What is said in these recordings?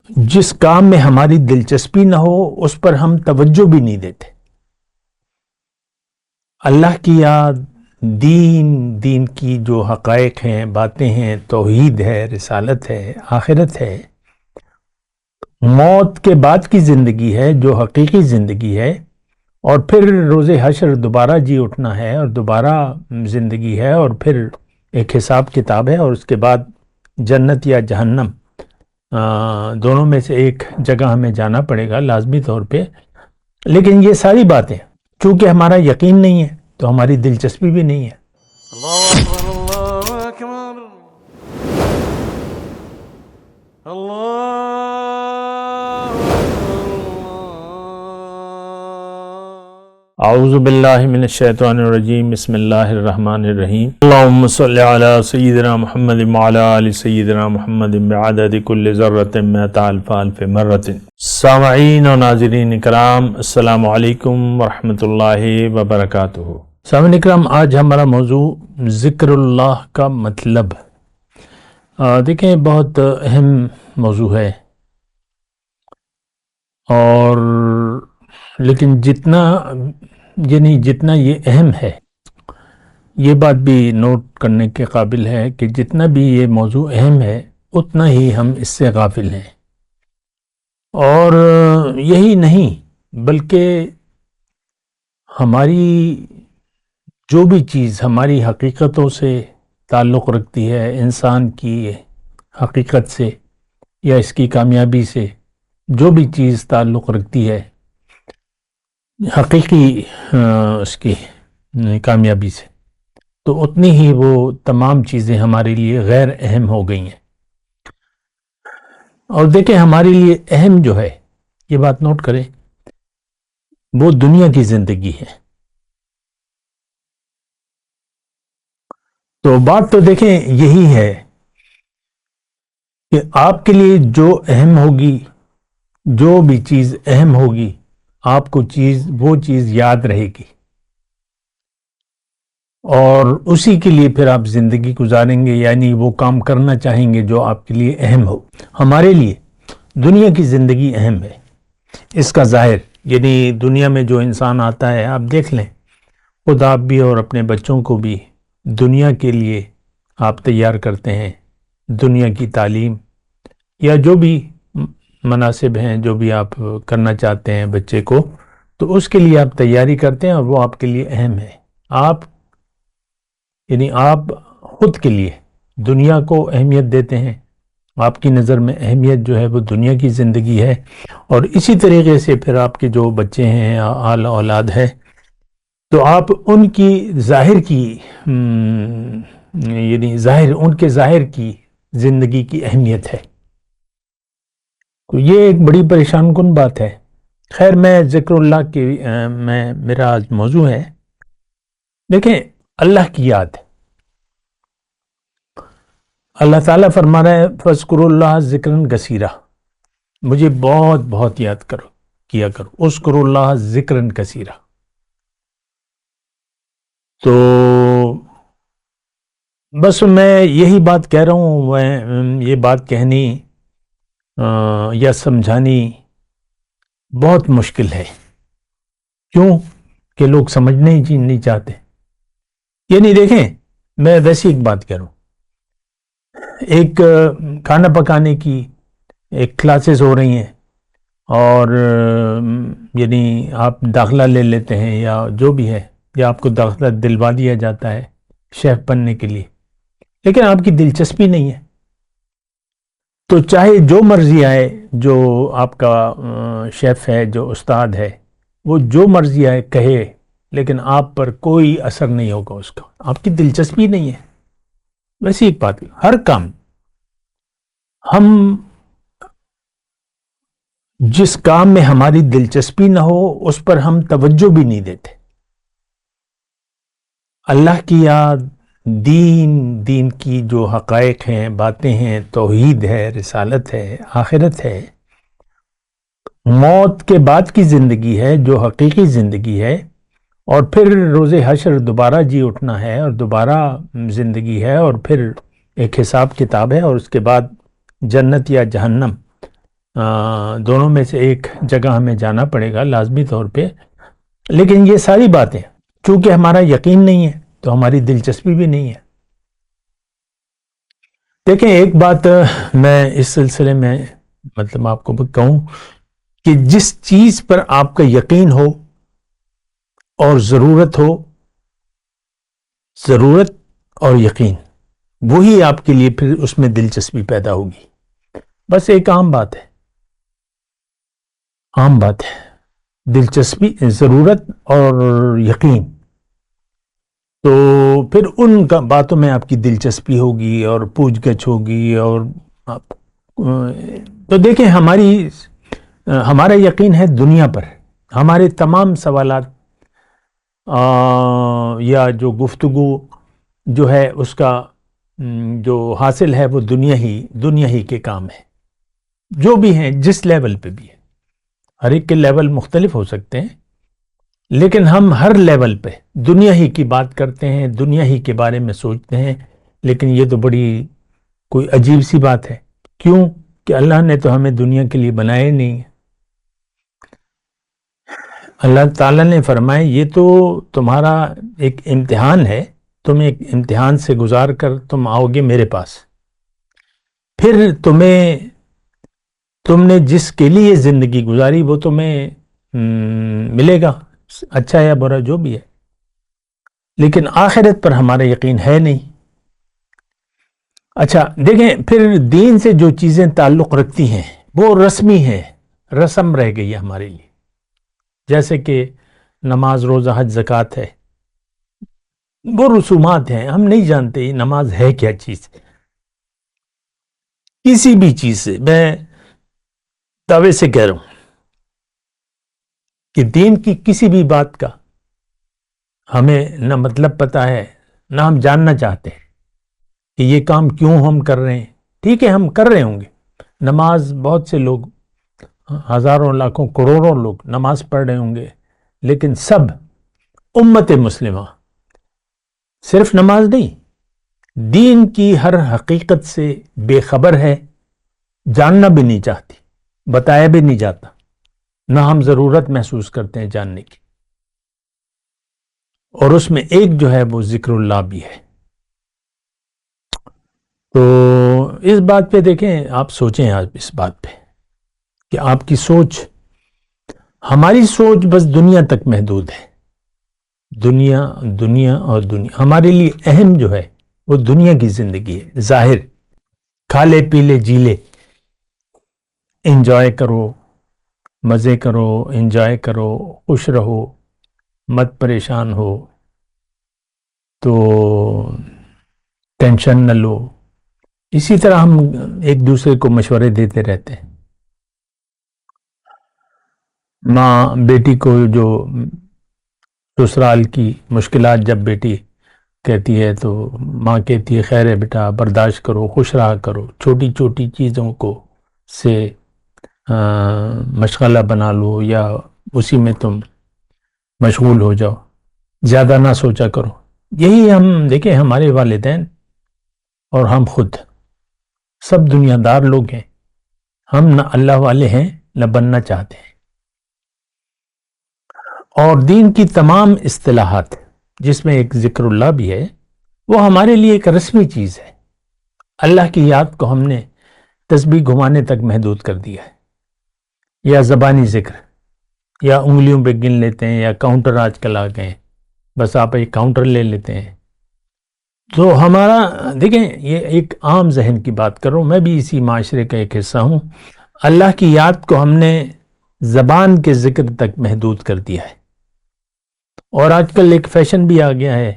جس کام میں ہماری دلچسپی نہ ہو اس پر ہم توجہ بھی نہیں دیتے۔ اللہ کی یاد، دین کی جو حقائق ہیں، باتیں ہیں، توحید ہے، رسالت ہے، آخرت ہے، موت کے بعد کی زندگی ہے جو حقیقی زندگی ہے، اور پھر روز حشر دوبارہ جی اٹھنا ہے اور دوبارہ زندگی ہے، اور پھر ایک حساب کتاب ہے، اور اس کے بعد جنت یا جہنم، دونوں میں سے ایک جگہ ہمیں جانا پڑے گا لازمی طور پہ۔ لیکن یہ ساری باتیں چونکہ ہمارا یقین نہیں ہے تو ہماری دلچسپی بھی نہیں ہے۔ اللہ اکبر اللہ اکبر اللہ اعوذ باللہ من الشیطان الرجیم، بسم اللہ الرحمن الرحیم۔ اللہم صلی علی سیدنا محمد وعلی آل سیدنا محمد بعدد کل ذرۃ مئۃ الف الف مرۃ۔ سامعین و ناظرین اکرام، السلام علیکم ورحمۃ اللہ وبرکاتہ۔ سامعین اکرام، آج ہمارا موضوع ذکر اللہ کا مطلب۔ دیکھیں، بہت اہم موضوع ہے، اور لیکن جتنا یہ اہم ہے، یہ بات بھی نوٹ کرنے کے قابل ہے کہ جتنا بھی یہ موضوع اہم ہے اتنا ہی ہم اس سے غافل ہیں۔ اور یہی نہیں بلکہ ہماری جو بھی چیز ہماری حقیقتوں سے تعلق رکھتی ہے، انسان کی حقیقت سے یا اس کی کامیابی سے، جو بھی چیز تعلق رکھتی ہے حقیقی اس کی کامیابی سے، تو اتنی ہی وہ تمام چیزیں ہمارے لیے غیر اہم ہو گئی ہیں۔ اور دیکھیں، ہمارے لیے اہم جو ہے، یہ بات نوٹ کریں، وہ دنیا کی زندگی ہے۔ تو بات تو دیکھیں یہی ہے کہ آپ کے لیے جو اہم ہوگی، جو بھی چیز اہم ہوگی، آپ کو وہ چیز یاد رہے گی، اور اسی کے لیے پھر آپ زندگی گزاریں گے، یعنی وہ کام کرنا چاہیں گے جو آپ کے لیے اہم ہو۔ ہمارے لیے دنیا کی زندگی اہم ہے، اس کا ظاہر یعنی دنیا میں جو انسان آتا ہے، آپ دیکھ لیں، خود آپ بھی اور اپنے بچوں کو بھی دنیا کے لیے آپ تیار کرتے ہیں۔ دنیا کی تعلیم یا جو بھی مناسب ہیں، جو بھی آپ کرنا چاہتے ہیں بچے کو، تو اس کے لیے آپ تیاری کرتے ہیں، اور وہ آپ کے لیے اہم ہے۔ آپ خود کے لیے دنیا کو اہمیت دیتے ہیں، آپ کی نظر میں اہمیت جو ہے وہ دنیا کی زندگی ہے، اور اسی طریقے سے پھر آپ کے جو بچے ہیں، آل اولاد ہے، تو آپ ان کی ظاہر کی ان کے ظاہر کی زندگی کی اہمیت ہے۔ تو یہ ایک بڑی پریشان کن بات ہے۔ خیر، میں ذکر اللہ کی میرا آج موضوع ہے، دیکھیں، اللہ کی یاد۔ اللہ تعالیٰ فرما رہا ہے فَاذْكُرُوا اللَّهَ ذِكْرًا كَثِيرًا، مجھے بہت بہت یاد کیا کرو، اذْكُرُوا اللَّهَ ذِكْرًا كَثِيرًا۔ تو بس میں یہی بات کہہ رہا ہوں، یہ بات کہنی یا سمجھانی بہت مشکل ہے۔ کیوں کہ لوگ سمجھنے ہی نہیں چاہتے۔ یعنی دیکھیں، میں ویسی ایک بات کہہ رہا ہوں، ایک کھانا پکانے کی ایک کلاسز ہو رہی ہیں، اور یعنی آپ داخلہ لے لیتے ہیں یا جو بھی ہے، یا آپ کو داخلہ دلوا دیا جاتا ہے شیف بننے کے لیے، لیکن آپ کی دلچسپی نہیں ہے، تو چاہے جو مرضی آئے، جو آپ کا شیف ہے، جو استاد ہے، وہ جو مرضی آئے کہے، لیکن آپ پر کوئی اثر نہیں ہوگا اس کا، آپ کی دلچسپی نہیں ہے۔ ویسی ایک بات، ہر کام ہم جس کام میں ہماری دلچسپی نہ ہو اس پر ہم توجہ بھی نہیں دیتے۔ اللہ کی یاد، دین کی جو حقائق ہیں، باتیں ہیں، توحید ہے، رسالت ہے، آخرت ہے، موت کے بعد کی زندگی ہے جو حقیقی زندگی ہے، اور پھر روز حشر دوبارہ جی اٹھنا ہے اور دوبارہ زندگی ہے، اور پھر ایک حساب کتاب ہے، اور اس کے بعد جنت یا جہنم، دونوں میں سے ایک جگہ ہمیں جانا پڑے گا لازمی طور پہ. لیکن یہ ساری باتیں چونکہ ہمارا یقین نہیں ہے تو ہماری دلچسپی بھی نہیں ہے. دیکھیں ایک بات میں اس سلسلے میں مطلب آپ کو کہوں کہ جس چیز پر آپ کا یقین ہو اور ضرورت اور یقین وہی آپ کے لیے پھر اس میں دلچسپی پیدا ہوگی. بس ایک عام بات ہے دلچسپی ضرورت اور یقین. تو پھر ان کا باتوں میں آپ کی دلچسپی ہوگی اور پوچھ گچھ ہوگی. اور آپ تو دیکھیں ہمارا یقین ہے دنیا پر. ہمارے تمام سوالات یا جو گفتگو جو ہے اس کا جو حاصل ہے وہ دنیا ہی کے کام ہے. جو بھی ہیں جس لیول پہ بھی ہے, ہر ایک کے لیول مختلف ہو سکتے ہیں لیکن ہم ہر لیول پہ دنیا ہی کی بات کرتے ہیں, دنیا ہی کے بارے میں سوچتے ہیں. لیکن یہ تو بڑی کوئی عجیب سی بات ہے. کیوں کہ اللہ نے تو ہمیں دنیا کے لیے بنایا ہی نہیں ہے. اللہ تعالیٰ نے فرمایا یہ تو تمہارا ایک امتحان ہے, تم ایک امتحان سے گزار کر تم آؤ گے میرے پاس, پھر تم نے جس کے لیے زندگی گزاری وہ تمہیں ملے گا, اچھا یا برا جو بھی ہے. لیکن آخرت پر ہمارا یقین ہے نہیں. اچھا دیکھیں پھر دین سے جو چیزیں تعلق رکھتی ہیں وہ رسمی ہیں, رسم رہ گئی ہے ہمارے لیے. جیسے کہ نماز, روزہ, حج, زکوٰۃ ہے, وہ رسومات ہیں. ہم نہیں جانتے نماز ہے کیا چیز. کسی بھی چیز سے میں دعوے سے کہہ رہا ہوں کہ دین کی کسی بھی بات کا ہمیں نہ مطلب پتہ ہے نہ ہم جاننا چاہتے ہیں کہ یہ کام کیوں ہم کر رہے ہیں. ٹھیک ہے ہم کر رہے ہوں گے نماز, بہت سے لوگ, ہزاروں لاکھوں کروڑوں لوگ نماز پڑھ رہے ہوں گے, لیکن سب امت مسلمہ صرف نماز نہیں دین کی ہر حقیقت سے بے خبر ہے, جاننا بھی نہیں چاہتی, بتایا بھی نہیں جاتا, نہ ہم ضرورت محسوس کرتے ہیں جاننے کی. اور اس میں ایک جو ہے وہ ذکر اللہ بھی ہے. تو اس بات پہ دیکھیں, آپ سوچیں آج اس بات پہ کہ آپ کی سوچ, ہماری سوچ بس دنیا تک محدود ہے. دنیا اور دنیا ہمارے لیے اہم جو ہے وہ دنیا کی زندگی ہے. ظاہر کھا لے پی لے جی لے, انجوائے کرو, مزے کرو, انجوائے کرو, خوش رہو, مت پریشان ہو, تو ٹینشن نہ لو. اسی طرح ہم ایک دوسرے کو مشورے دیتے رہتے ہیں. ماں بیٹی کو جو سسرال کی مشکلات جب بیٹی کہتی ہے تو ماں کہتی ہے خیر ہے بیٹا, برداشت کرو, خوش رہا کرو, چھوٹی چھوٹی چیزوں کو سے مشغلہ بنا لو یا اسی میں تم مشغول ہو جاؤ, زیادہ نہ سوچا کرو. یہی ہم دیکھیں ہمارے والدین اور ہم خود سب دنیا دار لوگ ہیں. ہم نہ اللہ والے ہیں نہ بننا چاہتے ہیں. اور دین کی تمام اصطلاحات جس میں ایک ذکر اللہ بھی ہے وہ ہمارے لیے ایک رسمی چیز ہے. اللہ کی یاد کو ہم نے تسبیح گھمانے تک محدود کر دیا ہے, یا زبانی ذکر, یا انگلیوں پہ گن لیتے ہیں, یا کاؤنٹر آج کل آ گئے, بس آپ ایک کاؤنٹر لے لیتے ہیں. تو ہمارا دیکھیں یہ ایک عام ذہن کی بات کر رہا ہوں, میں بھی اسی معاشرے کا ایک حصہ ہوں. اللہ کی یاد کو ہم نے زبان کے ذکر تک محدود کر دیا ہے. اور آج کل ایک فیشن بھی آ گیا ہے,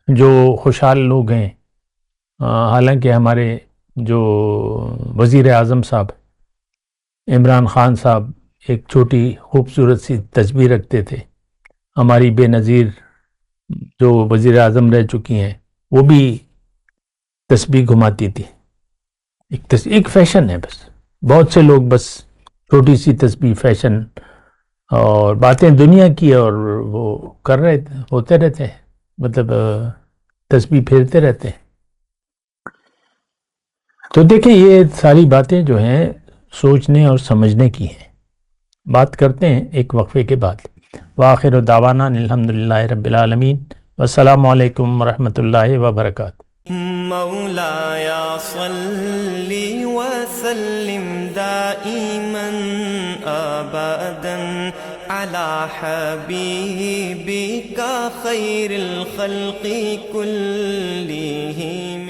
جو خوشحال لوگ ہیں, حالانکہ ہمارے جو وزیر اعظم صاحب عمران خان صاحب ایک چھوٹی خوبصورت سی تسبیح رکھتے تھے. ہماری بے نظیر جو وزیر اعظم رہ چکی ہیں وہ بھی تسبیح گھماتی تھی. ایک فیشن ہے, بس بہت سے لوگ بس چھوٹی سی تسبیح فیشن اور باتیں دنیا کی اور وہ کر رہے ہوتے رہتے ہیں, مطلب تسبیح پھیرتے رہتے ہیں. تو دیکھیں یہ ساری باتیں جو ہیں سوچنے اور سمجھنے کی ہیں. بات کرتے ہیں ایک وقفے کے بعد. وآخر دعوانا الحمدللہ رب العالمین. والسلام علیکم ورحمۃ اللہ وبرکاتہ. مولاي صل وسلم دائما أبدا على حبيبك خير الخلق كلهم.